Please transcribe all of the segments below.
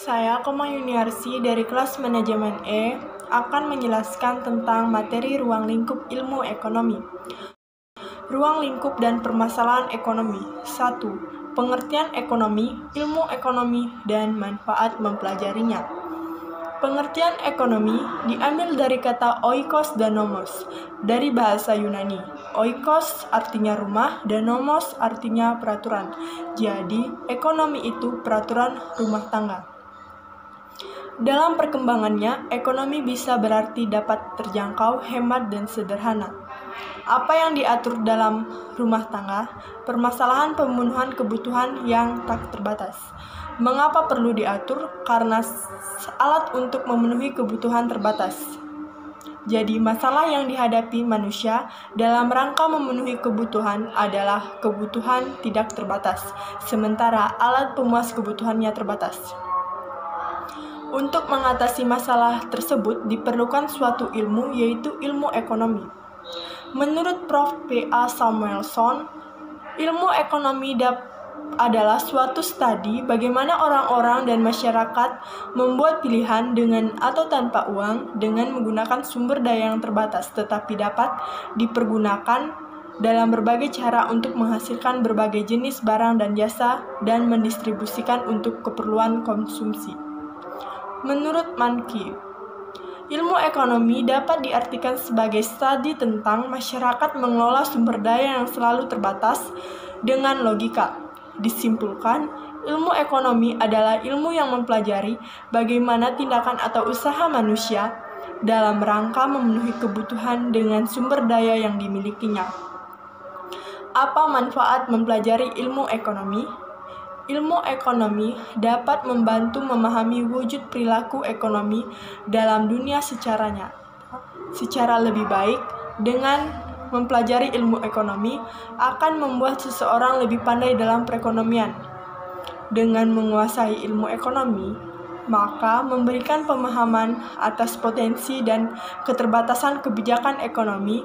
Saya Koma Yuniarsi dari kelas manajemen E akan menjelaskan tentang materi ruang lingkup ilmu ekonomi. Ruang lingkup dan permasalahan ekonomi. 1. Pengertian ekonomi, ilmu ekonomi, dan manfaat mempelajarinya. Pengertian ekonomi diambil dari kata oikos dan nomos, dari bahasa Yunani. Oikos artinya rumah dan nomos artinya peraturan. Jadi, ekonomi itu peraturan rumah tangga. Dalam perkembangannya, ekonomi bisa berarti dapat terjangkau, hemat, dan sederhana. Apa yang diatur dalam rumah tangga? Permasalahan pemenuhan kebutuhan yang tak terbatas. Mengapa perlu diatur? Karena alat untuk memenuhi kebutuhan terbatas. Jadi, masalah yang dihadapi manusia dalam rangka memenuhi kebutuhan adalah kebutuhan tidak terbatas, sementara alat pemuas kebutuhannya terbatas. Untuk mengatasi masalah tersebut diperlukan suatu ilmu, yaitu ilmu ekonomi. Menurut Prof. P.A. Samuelson, ilmu ekonomi adalah suatu studi bagaimana orang-orang dan masyarakat membuat pilihan dengan atau tanpa uang dengan menggunakan sumber daya yang terbatas, tetapi dapat dipergunakan dalam berbagai cara untuk menghasilkan berbagai jenis barang dan jasa dan mendistribusikan untuk keperluan konsumsi. Menurut Mankey, ilmu ekonomi dapat diartikan sebagai studi tentang masyarakat mengelola sumber daya yang selalu terbatas dengan logika. Disimpulkan, ilmu ekonomi adalah ilmu yang mempelajari bagaimana tindakan atau usaha manusia dalam rangka memenuhi kebutuhan dengan sumber daya yang dimilikinya. Apa manfaat mempelajari ilmu ekonomi? Ilmu ekonomi dapat membantu memahami wujud perilaku ekonomi dalam dunia secara lebih baik. Dengan mempelajari ilmu ekonomi akan membuat seseorang lebih pandai dalam perekonomian. Dengan menguasai ilmu ekonomi, maka memberikan pemahaman atas potensi dan keterbatasan kebijakan ekonomi.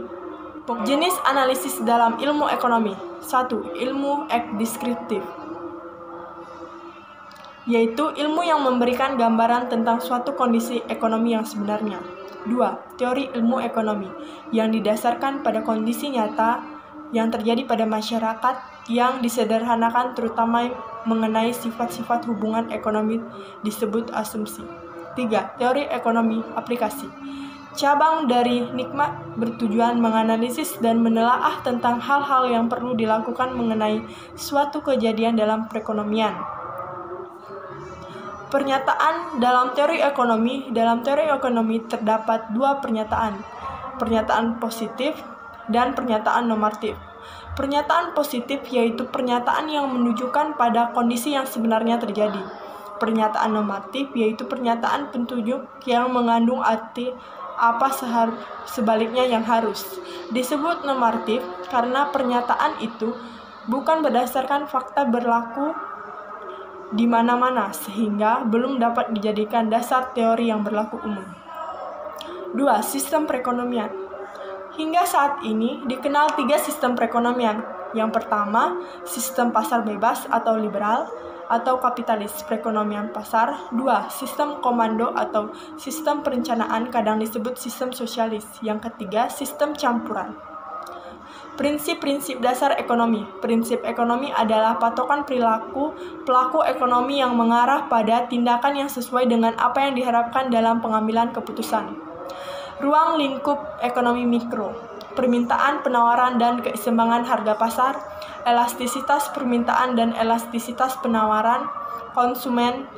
Jenis analisis dalam ilmu ekonomi. 1. Ilmu deskriptif, yaitu ilmu yang memberikan gambaran tentang suatu kondisi ekonomi yang sebenarnya. 2. Teori ilmu ekonomi, yang didasarkan pada kondisi nyata yang terjadi pada masyarakat yang disederhanakan terutama mengenai sifat-sifat hubungan ekonomi disebut asumsi. 3. Teori ekonomi aplikasi, cabang dari nikmat bertujuan menganalisis dan menelaah tentang hal-hal yang perlu dilakukan mengenai suatu kejadian dalam perekonomian. Pernyataan dalam teori ekonomi. Dalam teori ekonomi terdapat dua pernyataan positif dan pernyataan normatif. Pernyataan positif yaitu pernyataan yang menunjukkan pada kondisi yang sebenarnya terjadi. Pernyataan normatif yaitu pernyataan petunjuk yang mengandung arti apa sebaliknya yang harus. Disebut normatif karena pernyataan itu bukan berdasarkan fakta berlaku di mana-mana, sehingga belum dapat dijadikan dasar teori yang berlaku umum. 2. Sistem perekonomian. Hingga saat ini dikenal 3 sistem perekonomian. Yang pertama, sistem pasar bebas atau liberal atau kapitalis perekonomian pasar. 2. Sistem komando atau sistem perencanaan, kadang disebut sistem sosialis. Yang ketiga, sistem campuran. Prinsip-prinsip dasar ekonomi. Prinsip ekonomi adalah patokan perilaku pelaku ekonomi yang mengarah pada tindakan yang sesuai dengan apa yang diharapkan dalam pengambilan keputusan. Ruang lingkup ekonomi mikro. Permintaan, penawaran, dan keseimbangan harga pasar. Elastisitas permintaan dan elastisitas penawaran konsumen.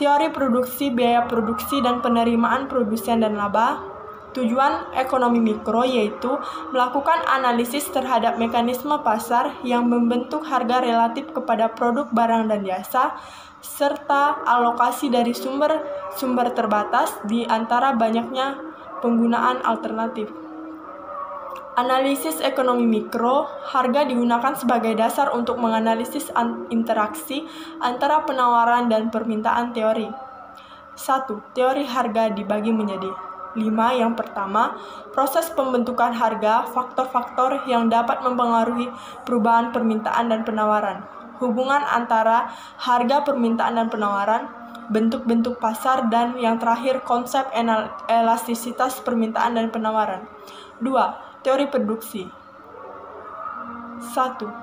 Teori produksi, biaya produksi, dan penerimaan produsen dan laba. Tujuan ekonomi mikro yaitu melakukan analisis terhadap mekanisme pasar yang membentuk harga relatif kepada produk barang dan jasa, serta alokasi dari sumber terbatas di antara banyaknya penggunaan alternatif. Analisis ekonomi mikro, harga digunakan sebagai dasar untuk menganalisis interaksi antara penawaran dan permintaan teori. 1. Teori harga dibagi menjadi 5. Yang pertama, proses pembentukan harga, faktor-faktor yang dapat mempengaruhi perubahan permintaan dan penawaran. Hubungan antara harga, permintaan, dan penawaran. bentuk-bentuk pasar, dan yang terakhir konsep elastisitas permintaan dan penawaran. 2. Teori produksi. 1.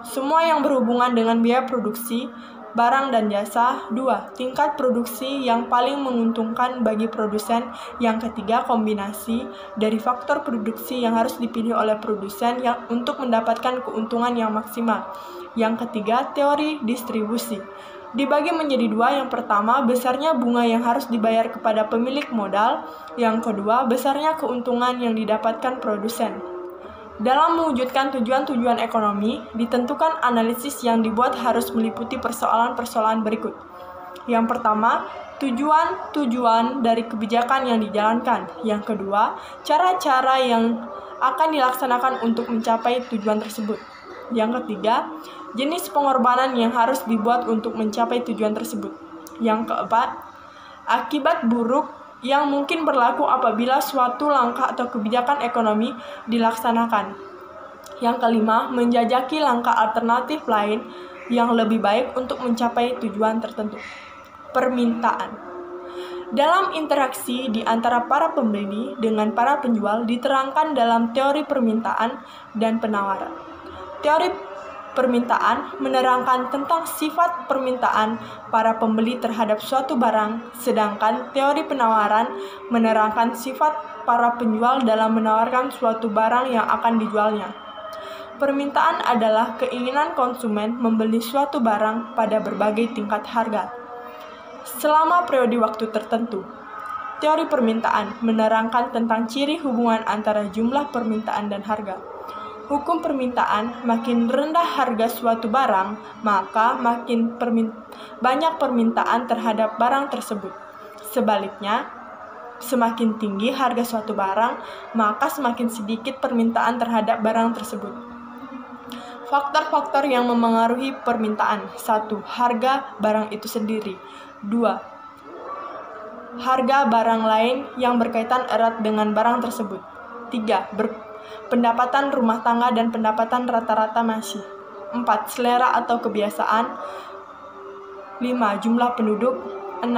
Semua yang berhubungan dengan biaya produksi, barang dan jasa. 2. Tingkat produksi yang paling menguntungkan bagi produsen. Yang ketiga, kombinasi dari faktor produksi yang harus dipilih oleh produsen untuk mendapatkan keuntungan yang maksimal. Yang ketiga, teori distribusi. Dibagi menjadi dua. Yang pertama, besarnya bunga yang harus dibayar kepada pemilik modal. Yang kedua, besarnya keuntungan yang didapatkan produsen. Dalam mewujudkan tujuan-tujuan ekonomi, ditentukan analisis yang dibuat harus meliputi persoalan-persoalan berikut. Yang pertama, tujuan-tujuan dari kebijakan yang dijalankan. Yang kedua, cara-cara yang akan dilaksanakan untuk mencapai tujuan tersebut. Yang ketiga, jenis pengorbanan yang harus dibuat untuk mencapai tujuan tersebut. Yang keempat, akibat buruk yang mungkin berlaku apabila suatu langkah atau kebijakan ekonomi dilaksanakan. Yang kelima, menjajaki langkah alternatif lain yang lebih baik untuk mencapai tujuan tertentu. Permintaan. Dalam interaksi di antara para pembeli dengan para penjual diterangkan dalam teori permintaan dan penawaran. Teori permintaan menerangkan tentang sifat permintaan para pembeli terhadap suatu barang, sedangkan teori penawaran menerangkan sifat para penjual dalam menawarkan suatu barang yang akan dijualnya. Permintaan adalah keinginan konsumen membeli suatu barang pada berbagai tingkat harga selama periode waktu tertentu. Teori permintaan menerangkan tentang ciri hubungan antara jumlah permintaan dan harga. Hukum permintaan, makin rendah harga suatu barang, maka makin banyak permintaan terhadap barang tersebut. Sebaliknya, semakin tinggi harga suatu barang, maka semakin sedikit permintaan terhadap barang tersebut. Faktor-faktor yang memengaruhi permintaan. 1. Harga barang itu sendiri. 2. Harga barang lain yang berkaitan erat dengan barang tersebut. 3. Pendapatan rumah tangga dan pendapatan rata-rata masih. 4. Selera atau kebiasaan. 5. Jumlah penduduk. 6.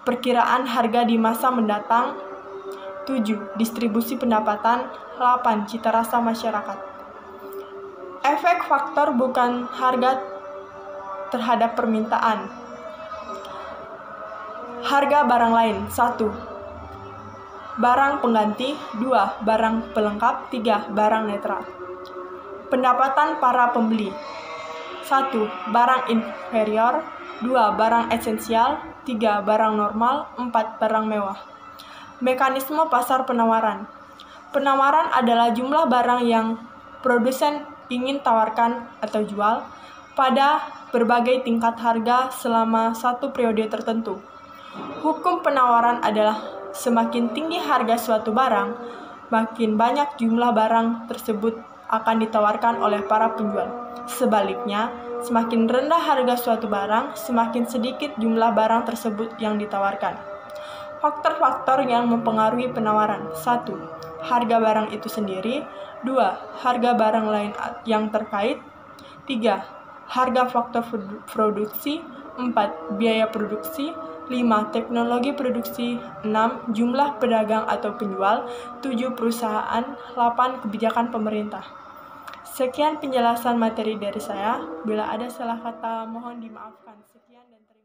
Perkiraan harga di masa mendatang. 7. Distribusi pendapatan. 8. Cita rasa masyarakat. Efek faktor bukan harga terhadap permintaan. Harga barang lain. 1. Barang pengganti. 2. Barang pelengkap. 3. Barang netral. Pendapatan para pembeli. 1. Barang inferior. 2. Barang esensial. 3. Barang normal. 4. Barang mewah. Mekanisme pasar penawaran. Penawaran adalah jumlah barang yang produsen ingin tawarkan atau jual pada berbagai tingkat harga selama satu periode tertentu. Hukum penawaran adalah semakin tinggi harga suatu barang, makin banyak jumlah barang tersebut akan ditawarkan oleh para penjual. Sebaliknya, semakin rendah harga suatu barang, semakin sedikit jumlah barang tersebut yang ditawarkan. Faktor-faktor yang mempengaruhi penawaran. 1. Harga barang itu sendiri. 2. Harga barang lain yang terkait. 3. Harga faktor produksi. 4. Biaya produksi. 5. Teknologi produksi. 6. Jumlah pedagang atau penjual. 7. Perusahaan. 8. Kebijakan pemerintah. Sekian penjelasan materi dari saya. Bila ada salah kata, mohon dimaafkan. Sekian dan terima kasih.